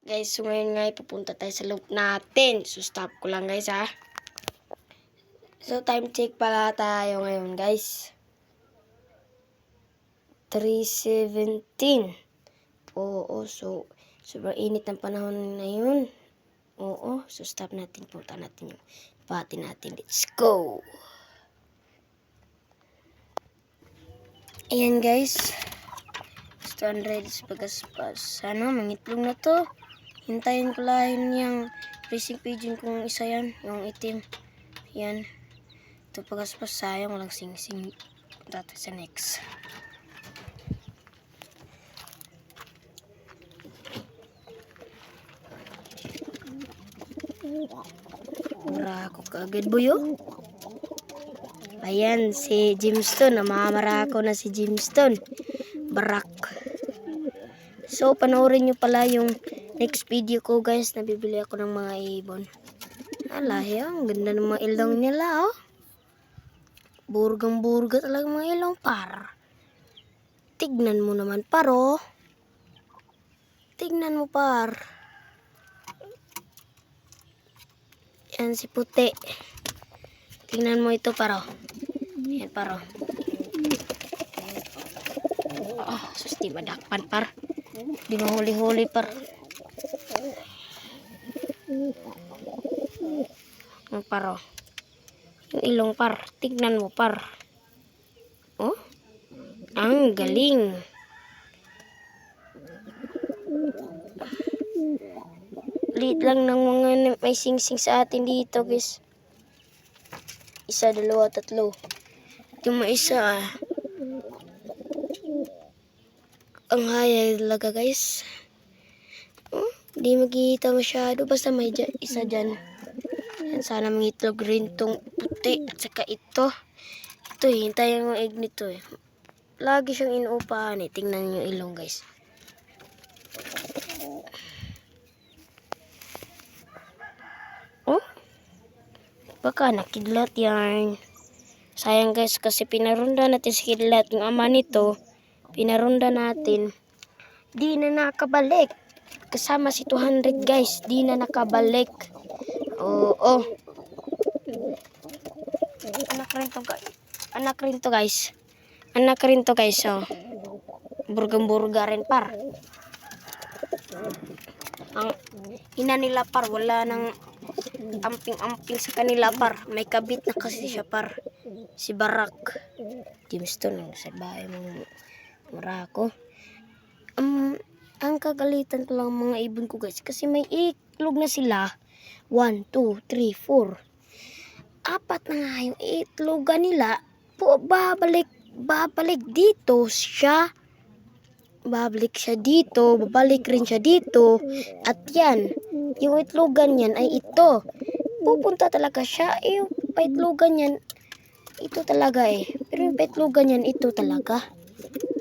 Guys, so ngayon nga pupunta tayo sa loop natin. So stop ko lang guys ha. So time check pala tayo ngayon guys. 3:17. Oo, so sobrang init ng panahon na yun. Oo, so stop natin. Punta natin yung pati natin. Let's go! Ayan guys. Stand ready sa pagaspas. Ano, mangitlog na to. Hintayin ko lang yung racing pigeon kung isa yan. Yung itim. Yan. Ito pagaspas, sayang. Walang sing-sing. Punta tayo sa next. Mura ako kaagad buyo. Ayan, si Jimstone. Namamara ako na si Jimstone. Barak. So, panoorin nyo pala yung next video ko guys. Nabibili ako ng mga ibon. Alahe, ang ganda ng mga ilong nila, oh. Burgang-burga talaga mga ilong, par. Tignan mo naman, par, oh. Tignan mo, par. Yan si puti. Tignan mo ito, par, oh. Yan, par, oh. Oh, sus, di madakpan, par. Di mahuli-huli, par. Ang par, oh. Yung ilong, par. Tignan mo, par. Oh, ang galing. Liit lang ng mga may sing-sing sa atin dito, guys. Isa, dalawa, tatlo. Yung mga isa, ang haya talaga, guys. Oh, di makikita masyado. Basta may isa dyan. Yan, sana mangitlog rin tong puti. At saka ito. Ito, hintayin mo egg nito, eh. Lagi siyang inuupahan, eh. Tingnan niyo yung ilong, guys. Oh, baka nakidlat yan. Sayang guys, kasi pinarunda natin si Kidlat, yung ama nito. Pinarunda natin. Di na nakabalik. Kasama si 200 guys. Di na nakabalik. Oo. Anak rin to guys. Anak rin to guys. Anak rin to guys. Oh. Burgang-burga rin par. Ang ina nila par. Wala nang amping-amping sa kanila par. May kabit na kasi siya par. Si Barak. Jimstone sa bahay mong Marako. Ang kagalitan ko lang mga ibon ko guys. Kasi may itlog na sila. 1, 2, 3, 4. Apat na nga yung itlogan nila. Babalik dito siya. Babalik siya dito. Babalik rin siya dito. At yan. Yung itlogan yan ay ito. Pupunta talaga siya. Yung paitlogan yan. Ito talaga eh. Pero yung paitlogan yan, ito talaga.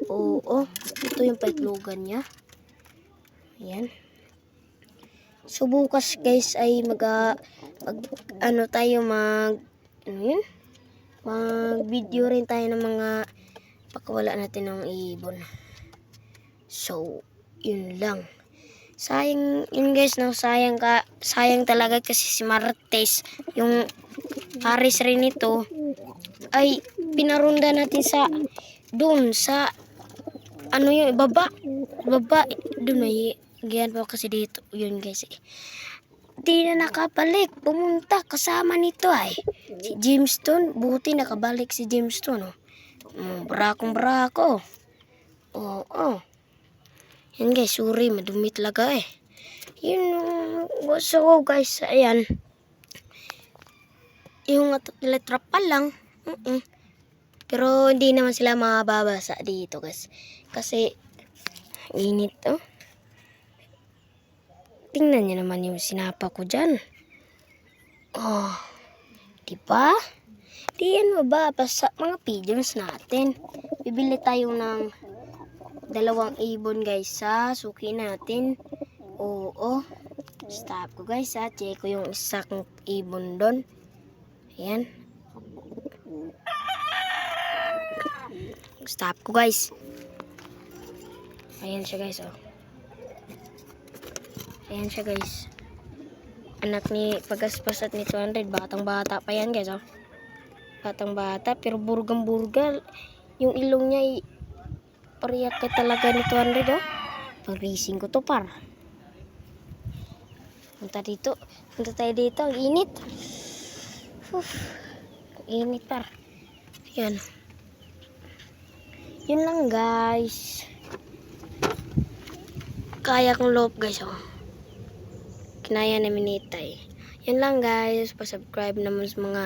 Oo. Ito yung paitlogan niya. Ayan. So bukas guys ay mag video rin tayo ng mga pakawala natin ng ibon. So, yun lang. Sayang yun guys, no? Sayang talaga kasi si Martes, yung Paris rin ito, ay pinarunda natin sa doon sa yung baba doon may ganyan pa kasi dito yun guys eh. Di na nakabalik, pumunta kasama nito ay si Jimstone. Buti nakabalik si Jimstone, oh. Brako oo. Yan guys, sorry madumi talaga eh. Yun, so guys, ayan yung letra pa lang. Pero hindi naman sila mababasa dito guys. Kasi init, oh. Tingnan niyo naman yung sinapa ko dyan. Oh, diba? Di yan mababasa mga pigeons natin. Bibili tayo ng 2 ibon guys sa suki natin. Oo. Stop ko guys ha. Check ko yung isang ibon doon. Ayan. Stop ko guys. Ayan siya guys, oh. Ayan siya guys. Anak ni Pagaspas at ni 200. Batang bata pa yan guys. Oh. Batang bata pero burgang-burgal. Yung ilong niya pariyak ka talaga ni 200 oh. Pag racing ko to par. Punta dito. Punta tayo dito. Ang init. Ang init par. Yan. Yun lang guys. Kaya kong loob guys oh. Kinaya namin itay. Yan lang guys. Pa-subscribe naman sa mga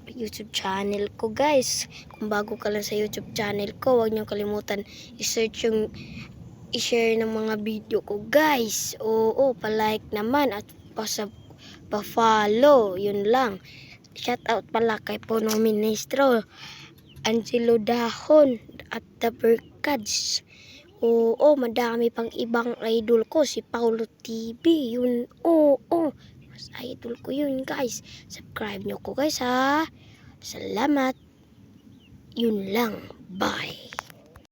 YouTube channel ko guys. Kung bago ka lang sa YouTube channel ko, huwag niyo kalimutan i-share ng mga video ko guys. Oo, pa-like naman at pa-follow. Yun lang. Shout out pala kay Pono Ministro, Angelo Dahon at The Berkads. Oo, madami pang ibang idol ko. Si Paulo TV. Yun, oo. Mas idol ko yun guys. Subscribe nyo ko guys ha. Salamat. Yun lang. Bye.